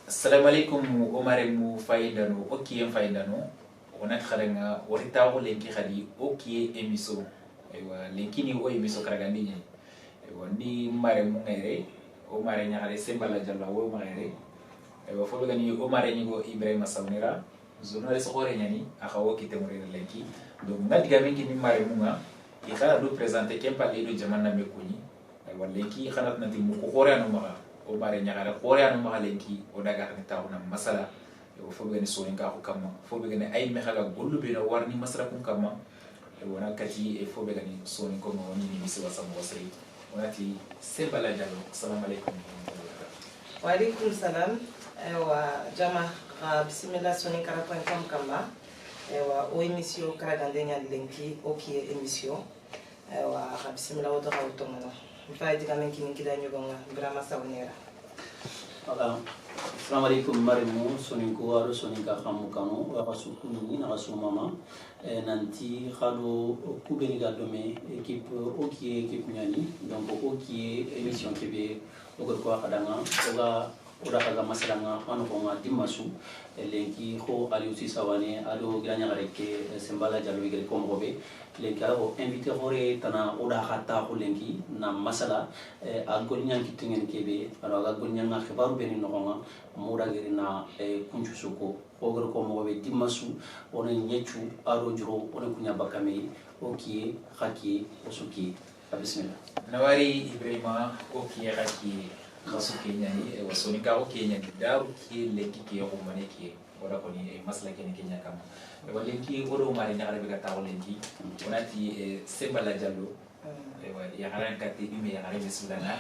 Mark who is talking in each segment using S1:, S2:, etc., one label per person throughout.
S1: Assalamu alaikum Omar mu faidano okiyen faidano onat kharenga warita ko lenki khadi okiye emiso aywa lenki ni o emiso karagandi ni aywa ni mare mu ngere o mare nyaare sembala jalla wo mare aywa fo gani o mare ni go Ibrahima Sawnira journaliste khore nyani akhawo kite mo lenki donc ngadi gamenki ni mare mu nga i khala do présenter kempa le do jamanna mekuni aywa lenki khalat na timu ko khore no mara o mare nyaara khore anu ma lenki o daga ni tawna masala o fo be ni so nga ko kama fo be ni ay me khala gollu be no warni masala kun kama e wona kati e fo be ni so ni ko mo ni mi se wasa mo wasri onati sebala jallo assalamu alaykum
S2: wa alaykum salam wa jama bismillah soni karapan kama wa o emission karagande nya lenki o ki emission wa bismillah o do hawto mo mfa diga men kini kida nyugonga Ibrahima Sawnira.
S3: Assalamu alaikum marimu soninko aro soninka khamu kanu wa kasukuni na kasumama nanti khalo kubeni ga dome équipe okie équipe nyani donc okie émission kebe ogo ko khadanga oga kaga masalanga anu ko ngati masu lenki ko aliusi sawane ado granya gareke sembala jalo igre ko mobe lenki aro invité hore tana oda khata ko lenki na masala algol nyanki tingen kebe aro algol nyanga khibaru beni no nga moda gerina kunchu suko ogre ko mobe dimasu ona nyechu aro juro ona kunya bakame okie khaki osuki bismillah
S1: nawari Ibrahima okie khaki kasu Kenya ni wasoni ka o Kenya ni daru ki lenki ki ko mane ki wala ko ni masla Kenya kama wala lenki odo mari na arabe ka tawo lenki onati sembala jallo ya haran kati bime ya haran sulana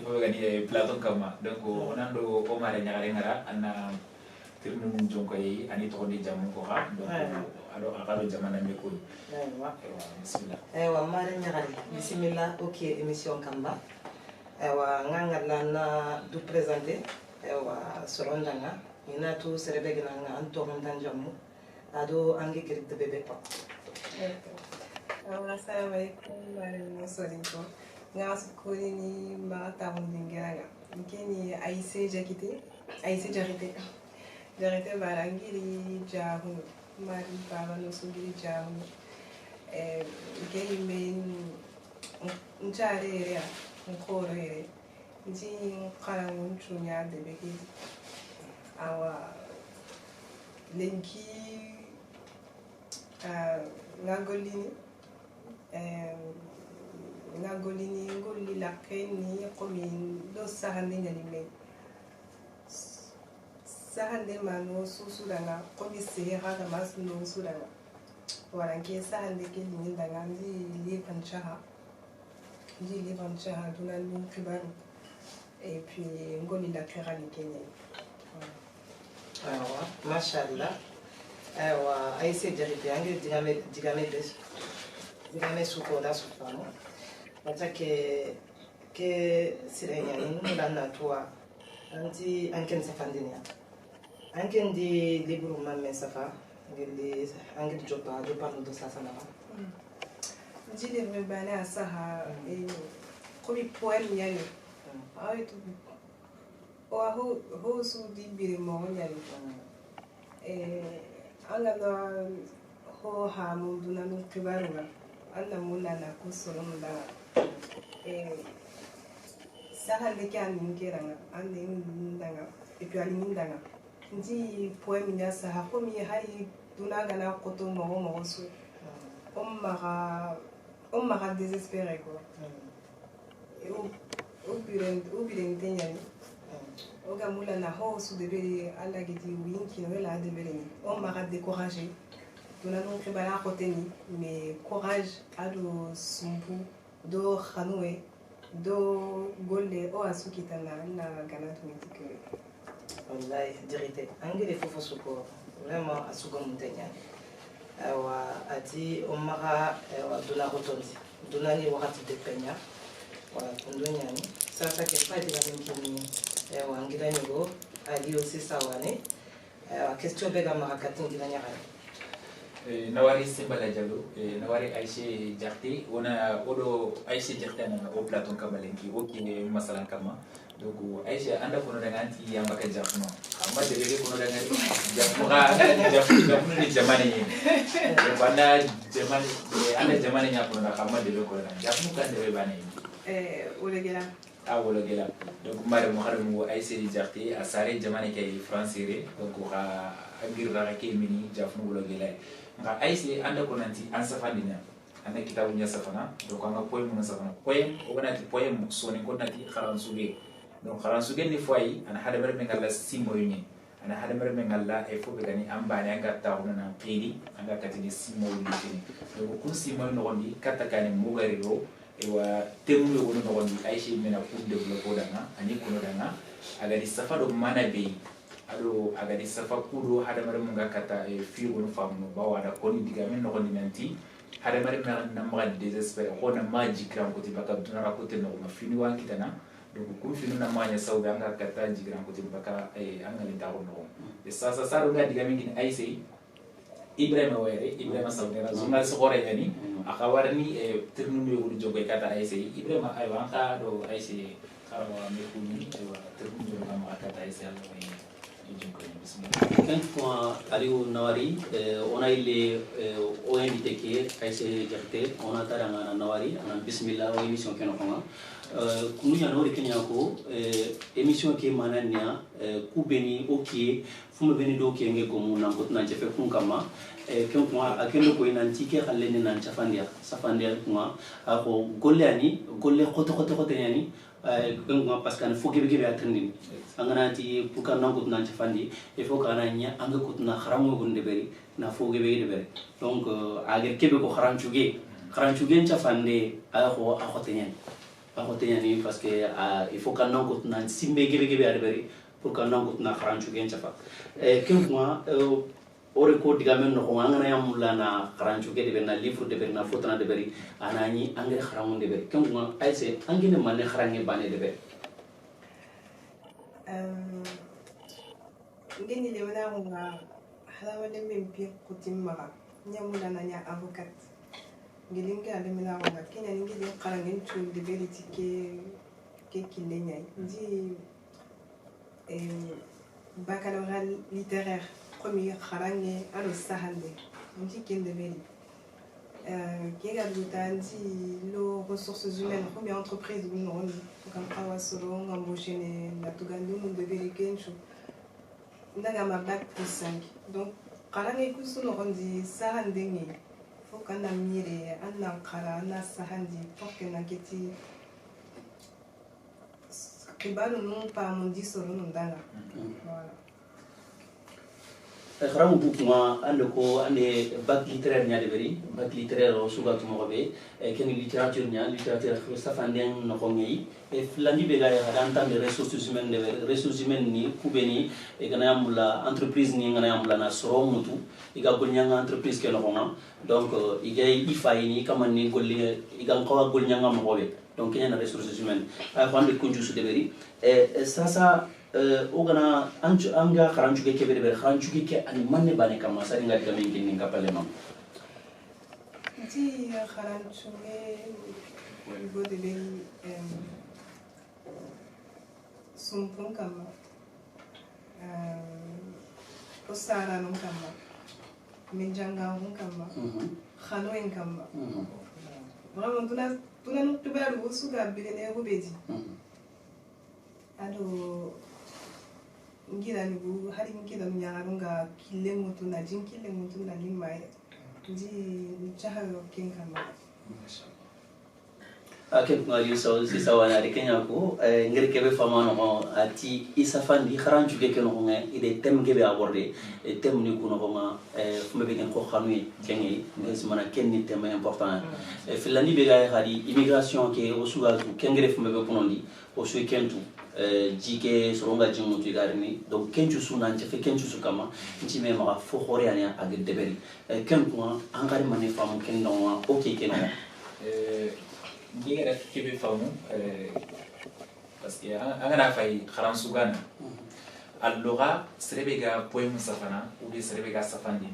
S1: ko gani platon kama donc onando o mari na haran ngara anna tirnu jonko yi ani to di jamu ko ha donc ado jamana me ko bismillah
S2: wa mari na haran bismillah okay émission kamba ewa nganga na du présenter ewa sorondanga ina tu serebe gina nga anto mantanjamu ado angi kirite bebe pa
S4: assalamu alaikum marimu soninko nga sukuni ni mata mundingera ngeni aise jarite barangiri jahu mari baba no sugiri jahu ngeni men njare nkorere nji karangun chunya de beki awa lenki ngagolini ngoli la keni komi do sahande nyani me sahande mano susudanga komi sehara da masno sudanga waranke sahande ke lindanga ndi lipanchaha et puis ngoli la kera ni Kenya.
S2: Awa mashallah awa aise jarite ange digame suko da sufano atake ke sirenya ni lana toa anti anken safandinia anken di liburu mamme safa ngeli ange jopa no sasa na
S4: Jile mbane asaha komi poem yani ay to ho su di bire mo yani ala na ho ha mu duna no kibaruga alla muna na kusoro munda saha de kan ngiranga ande ndanga et puis ali ndanga ndi poem ya saha komi hay duna gana koto mo su on m'a désespéré quoi. Et au bilan tenyani. Oga mula na ho su debeli ala gidi winki no la debeli. On m'a découragé. Dona non ke bala koteni mais courage ado sumpu do khanoué do golle o asukitana na ganatu mitike.
S2: Wallahi dirite angele fofo suko vraiment asugo mutenya. Awa ati omara wa dona rotondi dona ni wakati de penya wa kundonya ni sasa ke padi la mkini wa ngira nyugo ali aussi sawane wa question bega marakati ngira nyara
S1: Nawari Simbala Diallo, Nawari Aïché Diarté, on a Odo Aïché Diarté au platon Kamalenki, qui est Masalan Kama. Donc Aïché anda kono danganti yambaka Diarno. Amma de bebe kono danganti Diarno ni jamane ni. Banda jamane nya kono da amma de bebe kono danganti. Diarno kan de bebe bane.
S4: Olegela.
S1: Ah Olegela. Donc mare mo xaram mo Aïché Diarté a sare jamane kay français donc ha agir rake mini Diarno Olegela. Nga Aïché anda ko nanti an safandina anda kitabu nya safana donc anga poem mo safana poem o ganati poem soni ko nati kharan suge donc kharan suge ni foi ana hada mer mengala simo yuni ana hada mer mengala e fo be gani ambani anga tawna na pili anga katini simo yuni donc kun simo no gondi kata kane mugari ro e wa temu yo no gondi Aïché mena pour développer dana ani kono dana aga di safado mana be ado agadi safa kudo hada mare munga kata e figo no famu bawa da koni diga men no koni nanti hada mare na ma désespérer ko na maji kram ko tibaka dunara ko te no ma fini wan kitana donc ko fini na manya sauda anga kata jigram ko tibaka e anga le dawo no e sasa saro ga diga men kin Aïché Ibrahima were Ibrahima saudera zongal so gore yani akawarni e ternu yo jogo kata Aïché Ibrahima ay wanka do Aïché karawa me kuni e wa ternu yo ma kata Aïché Allah
S3: Aliou Nawari, on a eu les invités qui Aïché Diarté, on a taranga Nawari, on a bismillah aux émissions que nous avons. Nous avons émission qui est manania, Koubeni, ok, Fume Benido qui est comme on a fait n'anche fait Kunkama, que moi à quel point n'antique à l'ennemi n'anche fandia, safandia moi, à Goleani, Gole Hototototani. Parce qu'il faut que vous attendiez. Anganati pour qu'on ait un fandi, il faut qu'on ait un haram de beri, na faut que vous donc agar kebe ko haranchuge chafande aho ahotenyan parce que il faut qu'on ait un simbe gebe beri pour qu'on ait un haranchuge chafa. Que moi ore ko digamen no ngana yamulla na karanchu ke de na livre de na fotana de beri anani angere kharamun de beri kam ma Aïché angene manne kharange bane de beri
S4: ngeni le wala nga hala wala mempi kutimma nyamulla na nya avocat ngelinge ale mena nga kenya ngeli kharange chu de beri ke kilenya ndi baccalauréat littéraire premier kharange alo sahande ndi kende beli qui est les ressources humaines combien d'entreprises nous avons comme Awasoro embauché na Tugando nous devait kencho ndaga ma bac plus 5 donc kharange kusu no ndi sahande ngi faut qu'on a mire anna khara na sahandi pour que na keti kibalo non pas mon disoro ndanga voilà
S3: kharamu bukuma ande ko ande bac littéraire nya de beri bac littéraire o suga to mo be ken littérature nya littérature safanden no ko ngi e flandi be ga ya dan tan de ressources humaines de ressources humaines ni kubeni e gana yamula entreprise ni gana yamula na soro mutu iga golnya entreprise ke no ko donc igay ifayini kamani golle iga ko golnya ngam mo be donc ken na ressources humaines a fande kunju su de beri e sasa ogana anga kharanchuge ke bere kharanchuge ke ani manne bane kama sari ngati kamen kin ngapale mam
S4: di kharanchuge go de be sumpun kama osara non kama menjanga non kama khanoen kama vraiment tuna no tubaru usuga bilene go bedi ado ngira ni bu hari ngira mnyagarunga kile mutu na jinkile mutu na limai ndi chahalo kenkama
S3: akem ngari si sawana de kenya ko ngere kebe famano ati isafandi kharanchuge ke no nga ide tem gebe aborder e tem ni kuno ko ma fumbe be ngen ko xanuy kengi ngi mana kenni tem important filandi be ga khadi immigration ke o suga kengere fumbe be ponondi o su kentu jike soronga jimu tu garini donc kenchu suna nche kenchu sukama nchi me ma fo hore ani ag deberi kempo angari mane famu kenno ok kenno
S1: ngi ref kebe famu parce que angana fay kharan sugana alloga serebe ga poem safana ou bien serebe ga safandi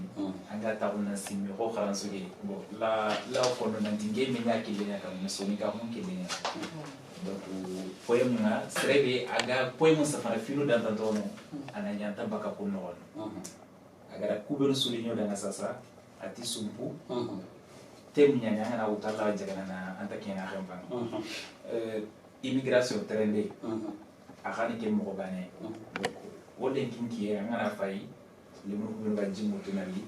S1: anga tabuna simmi ko kharanso ge bon la fono nantinge menya kilenya kam soni ka mon kilenya donc poem nga serebe aga poem safana finu dan tantono ananyanta baka ko non agara kubelu sulinyo danga sasa ati sumpu temnya nyanga na utala jagana na antakena khambang immigration trende akani ke mo bane wolen kinki ngana fay limu ko ga jimmo tunali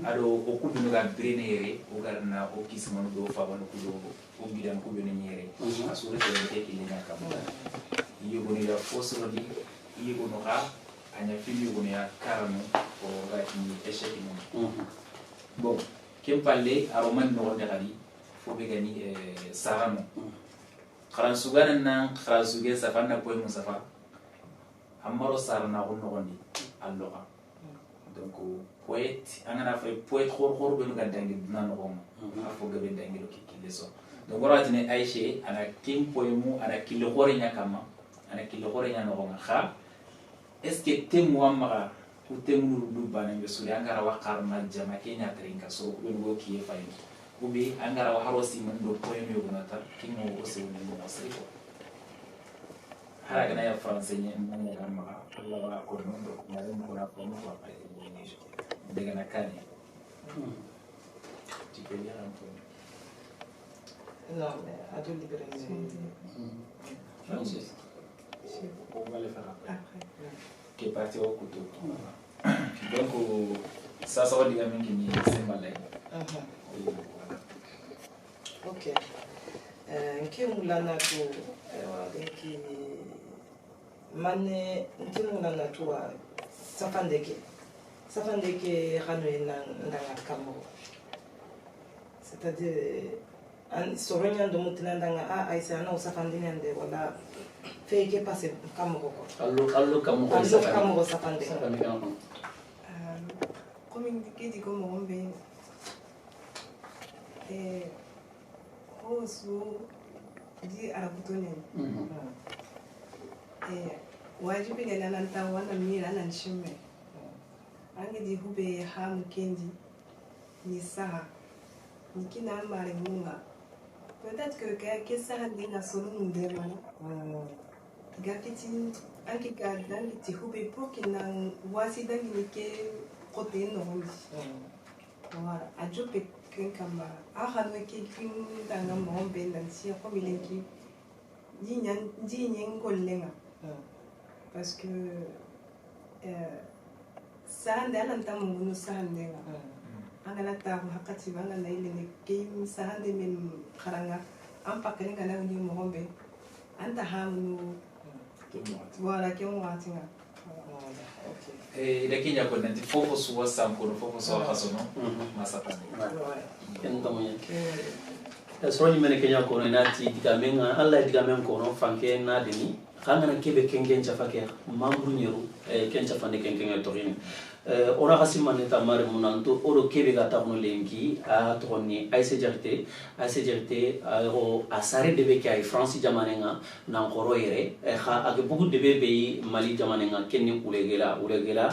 S1: ado o ku binu ga brenere o garna o kisman do fa wala ku do o gidan ku binu nyere asure te ke ke nya kam yugo ni da fosro di yugo no ga anya fili yugo ni karamo o ga ni échec ni bon kem palle aroman no de gali fo be gani saramo kharan sugana nan khara suge safana ko musafa amaro sarna ko nogondi alloga donc poète angana fa poète khor be no gandangi nan ko afo gabe dangi lo kikile so donc waratine aisha ana kim poemu ana kilo khore nya kama ana kilo khore nya no kha est ce que temu amara ku temu du bana ngesuli angara waqar ma jama kenya trinka so ko go kiye fay ubi angara wa harosi man do poemu yo gonata kimo o se woni mo asriko haraga na ya français ni man ya ma Allah wa ko no do na dem ko na ko no ko ay ni daga na kani tu peux lire un peu
S2: non mais à tout libérer
S1: français on va le faire après qui est parti au couteau donc ça va dire même qu'il c'est malin
S2: ok nke mulana to denki mane nke mulana to safandeke rano ndanga kamo c'est-à-dire an soronya do mutina ndanga aisa na usafandini ande wala fake passe kamo ko
S3: allo kamo
S2: safande
S4: comme di ko mo be hosu di arabutone wajibi ne nan ta wannan mira nan shimme an di hube ha mu kendi ni saha ni kina mare munga peut-être que ça dit na solo nous demande gafiti anki ga dan ti hube pour qu'il na wasi dan ni ke côté no voilà ajope kama ahanu ke kin danga mo ben dan si ko milenki jinyan kollenga parce que ça ndalan tamu no sandenga angala ta hakati banga na ile ne game sahande men kharanga am pakene ngana ni mo hombe anta hamu voilà ke mo atinga
S1: da kenya ko nanti fofo suwa sam ko fofo so hasono masapande
S3: en tamonya soni mene kenya ko nati digamenga alla digamen ko no fanke na deni khangana kebe kengen chafake mambru nyeru kencha fande kengen torini ona hasimane tamare munanto oro kebe gata no lenki a tonni ayse jarte ro asare debe kay france jamanenga nan khoro yere kha age bugu debe be mali jamanenga kenni ulegela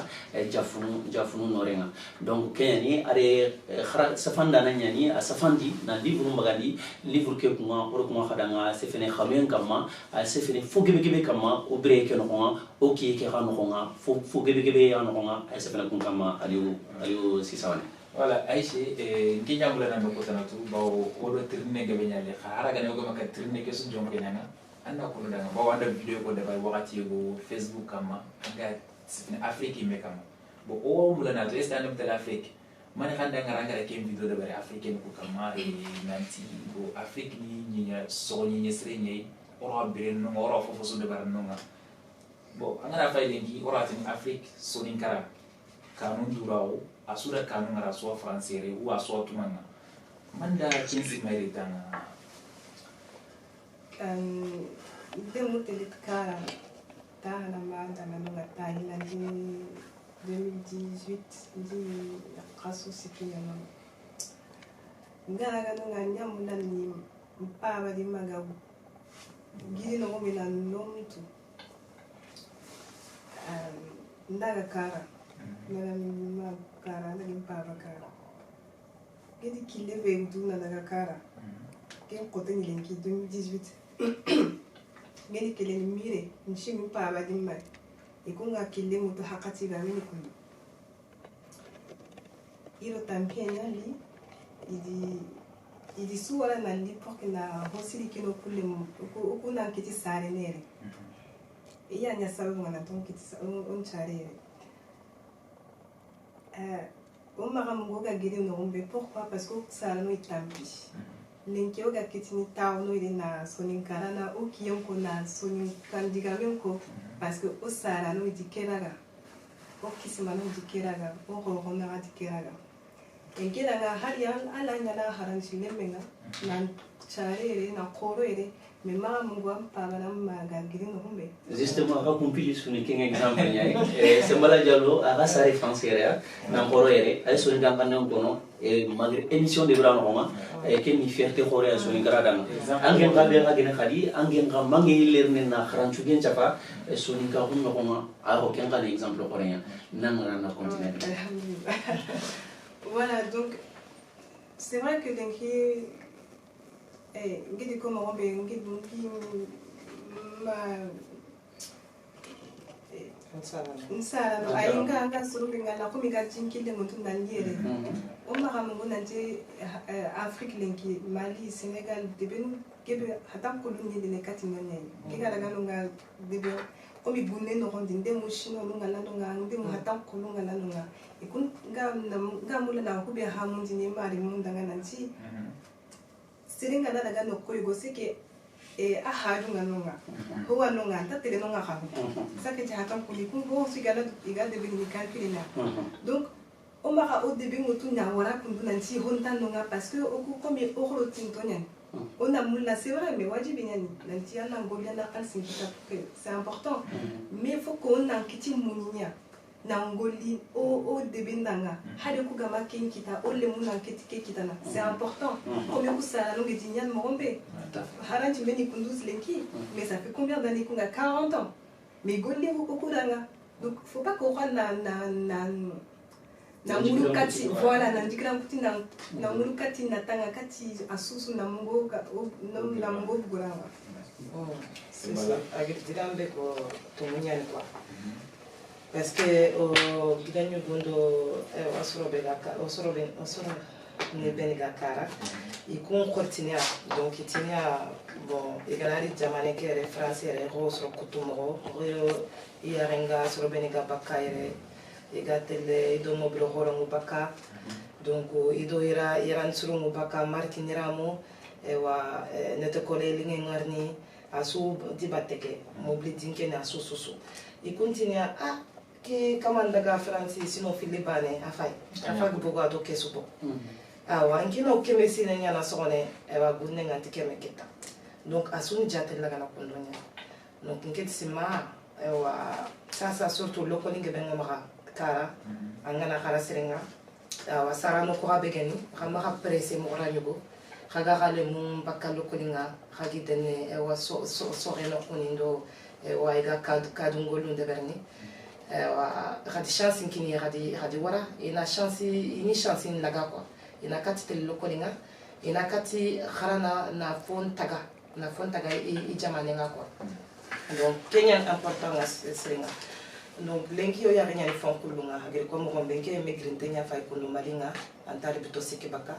S3: jafunu norenga donc kenya are khara safanda na nyani a safandi na livre magandi livre ke kuma oro kuma khadanga se fene khamen kama se fene fogebe kama obre ke no nga oki ke khano nga fogebe ya no nga se fene kun kama aliyo sisawane
S1: voilà aishe nginya mulana ndo kotana tu bawo odo trine gabe nyale khara ga ne go maka trine ke su jonke nyanga anda ko ndanga bawo anda video ko de bay wakati go facebook kama anga sifine afrique me kama bo o mulana to esta ndam tele afrique man khanda ngara ke video de bay africaine ko kama nanti go afrique ni nya so ni srenye oro beren no oro fofo so de bar no nga bo angara fay lengi oro tin afrique so ni kara kanun durao asura kanun ngara so français ou aso tumanga manda kinsi mai tanga
S4: de mutelit kara ta na manda na no ta ina ni 2018 di kaso sikia no ngara ga no nganya munda ni mpaba di magabu giri no mina nomtu ndaga kara ndaga ma kara ndaga papa kara gedi kille be utu ndaga kara ken kote ni lenki 2018 gedi kille ni mire nshi mi papa dimma ikunga kille mutu hakati ga mini kunu iro tampenya li idi suwala na li porque na hosiri kino kule ukuna kiti sare nere iya nya sabu ngana ton kiti on chare on m'a ramgo ga gidi no umbe pourquoi parce que sare no itambi lenki oga kiti ni taw no ide na sonin karana o kiyon ko na sonin kandiga ko parce que o sare no idikeraga o kisima no idikeraga o ho na idikeraga engela nga hali ala nyana haran silemenga nan charere na korere me ma mungu ampaba na magagiri no humbe
S3: justement ka kumpili suni king example nyai sembala jalo aga sare française na korere ay suni gambane ngono e magri émission de brano ma ke mi fierté korere suni garada angen gabe ga gene khadi angen ga mangi lerne na kharanchu gen chapa suni ka hunno ko ma aro ken ga exemple korenya nan na continent
S4: alhamdulillah. Voilà, donc c'est vrai que Denki, ngidi comme on veut, ngidi nsala ayinga anga surubinga la komi ga jinkile muntu nangere umma hamungu nanje Afrique lenki Mali Sénégal debenu kebe hatam koluni de nekati ngane kiga daga nunga debe komi bunne no hondi ndemu shino nunga nunga ndemu hatam kolunga nunga ikun nga mula na kubi hamundi ni mari munda ngananti siringa daga no koyo sike ahadu nganunga huwa nunga tatele nunga hahu sake hatam kulikun bo sigala igade bini calculina donc on m'a au début mutu nya wala kundu nanti honta nunga parce que oku komi okoro tintonya on a moula c'est vrai mais wajibi nyani nanti ana ngolia na kalsin kita c'est important mais il faut qu'on a kiti muninya na ngoli o début ndanga hade ku gama kin kita o le muna kiti kita na c'est important comme ku sala no gedinya mombe haranti meni kunduz lenki mais ça fait combien d'années qu'on a 40 ans mais goli ku kuranga donc faut pas qu'on na mulukati voilà na ndikira kuti na mulukati na tanga kati asusu na mungo na mungo buguranga
S2: c'est ça avec dirambe ko tumunyani kwa parce que o gidanyo gondo osoro ne beniga kara ikun kortinia donc itinia bon igalari jamane kere français re rosro kutumo ro iarenga soro beniga bakaire igatele ido mobilo horongu baka donc ido iran surungu baka martiniramo ewa netekole linge ngarni asu dibateke mobili dinke na asu susu ikuntinia ke kamandaga France sino filibane afai bugo ato kesupo awa ngino kemesi nenya na sone ewa gunne nganti kemeketa donc asu jatela kana kondonya donc ngetisima ewa sasa surtout lokolinge benga maka kara angana kara serenga awa sara no ko abegeni kama ka presse mo ranyugo kaga gale mum bakalo kolinga khagi denne ewa so reno konindo ewa iga kadungolu ndeberni ewa khadi chance nkini khadi wara ina chance in laga kwa ina kati tel lokolinga ina kati kharana na fon taga i jamane nga kwa donc Kenya important la serenga donc lenki yo ya renya fon kulunga hagel ko mo benke migrante nya fay kulu malinga antari bito sikibaka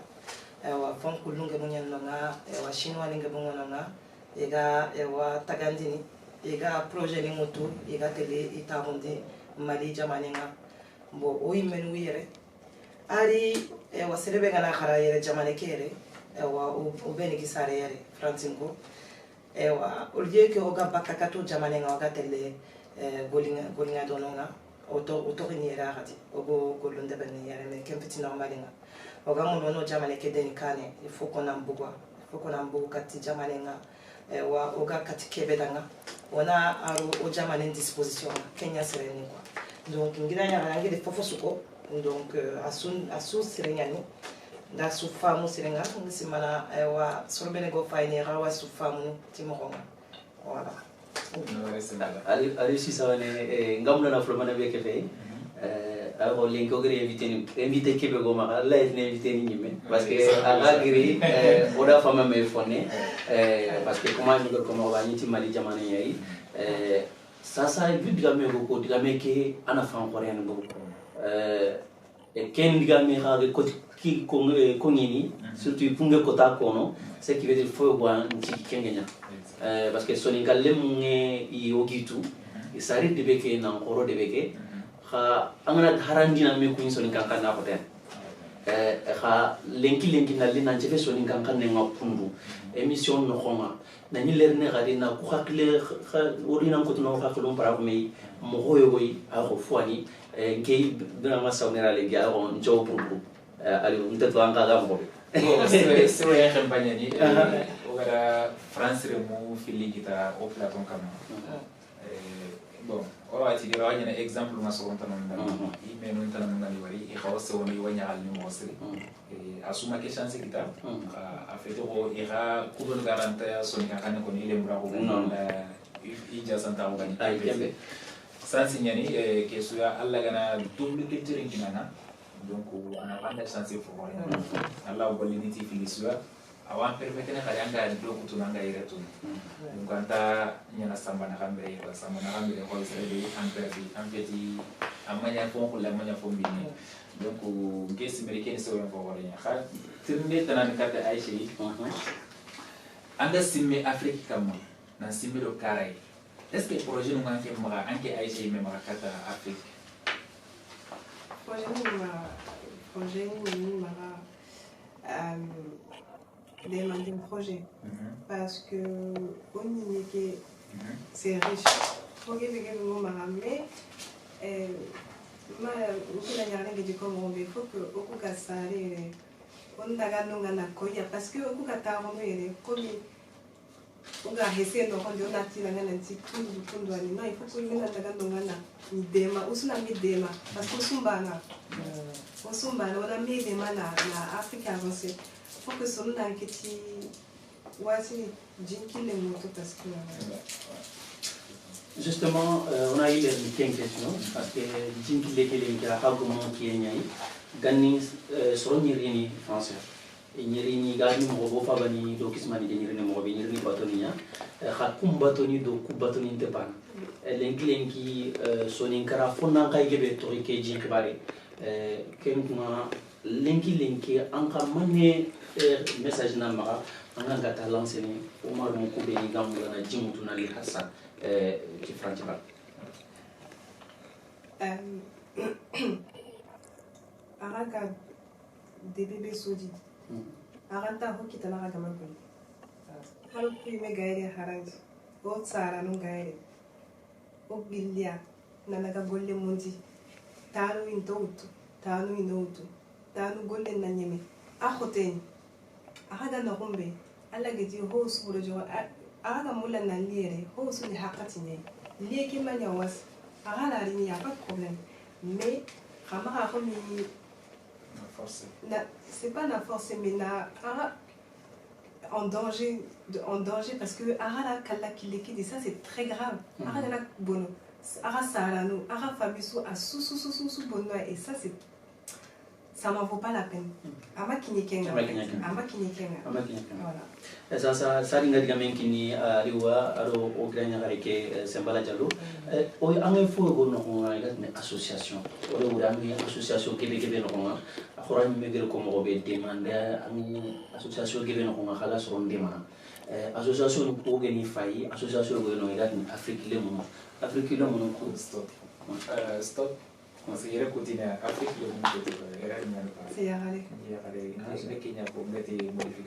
S2: ewa fon kulunga munya nonga ewa chinois linga bunga ega ewa tagandini ega projet ni moto ega tele itaronde mali jamanenga bo o imenu yere ari ewa serebe gana khara yere jamane kere ewa o beni gisare yere francinko ewa olje ke oga bakakato jamanenga oga tele golinga dononga auto ni yere hati ogo golonde bani yere me kempiti normalinga oga mono jamane ke deni kane il faut qu'on ambugo kati jamanenga wa oga kati kebedanga ona aro o jamane disposition Kenya sereni kwa donc ngira ya ngire fofo suko donc asu serenyani da su famu serenga ngisimana wa sorbene go fayni rawa su famu timokonga voilà
S3: ali si sawane ngamna na flomana be ke fe alors les gogri invité Québec au Maroc là il invité ni parce que à gri oda fama me foné parce que comment je comment va ni mali jamane yayi ça vu digamé ko digamé ke ana fan coréen bo ken digamé ha ko ki ko ngini surtout punge kota kono ce qui veut dire faut boire nti kengenya parce que soninga lemunge i ogitu isari de beke na ngoro de beke ha angana harandina me kuin soninga kana hoten ha lenki na lina njefe soninga kana ngapundu émission no khoma na ni lerne gadi na ku khakle orina ko tuno khaklo para me mo hoyo boy a ko fwani ngey dina ma sawnera le ga on jow pour ali mteto anga ga mo
S1: c'est vrai campagne ni ogara France remo fili kita au platon kama bon ora ti dira wanya exemple ma so tan non i me non tan ngani wari i xaw so ni wanya al ni mo sri asuma ke chance kita a fait ro ira kubon garanta so ni kan ko ni le mura ko non i ja santa ko gani
S3: ay kembe
S1: sans nyani ke suya alla gana double culture kinana donc ana banda chance pour rien alla bolliniti fili suya awan permettre na kayanga do kutunanga iretu donc anta nyana samba na kambe ko samba na kambe ko sebe ampeti amanya fon ko la manya fon bini donc ngesi americaine so yon ko wala kha tirne tanan kata aishi anga simme afrique kam na simme do karay est-ce que projet no manke mara anke aishi me mara kata afrique
S4: projet ni mara demander un projet parce que on y est que c'est riche faut que les gens me ramener ma on a rien de comme on veut faut que au cas ça on daga nonga na koya parce que au cas ta on est comme on a essayé de rendre on a tiré na nti kundu ani na il faut que on daga nonga na midema usuna midema parce que usumbana on a midema na Afrique avancée faut que son nom qui voici Jinkile moto parce que
S3: justement on a eu une question parce que Jinkile qui a comment qui est nyai gani soro nyirini français nyirini gani mo bo fa bani do kismani nyirini mo be nyirini batonia khakum batoni do ku batoni te ban lenki sonin kara fonna kay gebe to ke jink bare ken kuma lenki anka mane message na mara anga gata lancer ni Omar mo ko be ni gamu na jimutu na li hassa ci France ba
S4: araga de bébé saudi aranta ho kitala ga gamako halu ku me gaire haranji o tsara no gaire o bilya na naga golle mundi tanu indotu tanu golle na nyeme a khoteni aga na gombe alla gidi ho suro jo aga mulla na liere ho su ni hakati ne lieki manya was aga la rini ya pas de problème mais kama ko mi c'est pas la force mais na en danger parce que ara la kala kileki dit ça c'est très grave ara la bono ara sarano ara fabiso a sous bono et ça m'en vaut pas la peine. Ama kinyekenga. Voilà.
S3: Ça ringa digamen kini riwa aro ogranya gareke sembala jalo. O anga fo go no nga ne association. O do ngami association kebe no nga. Akhoran megel ko mo be demande ani association kebe no nga khala so ndema. Association ko geni fay association go no ngat ni Afrique le mo ko stop.
S1: Masih continue Afrique le monde c'est
S4: c'est yarale
S1: Kenya pour mettre modification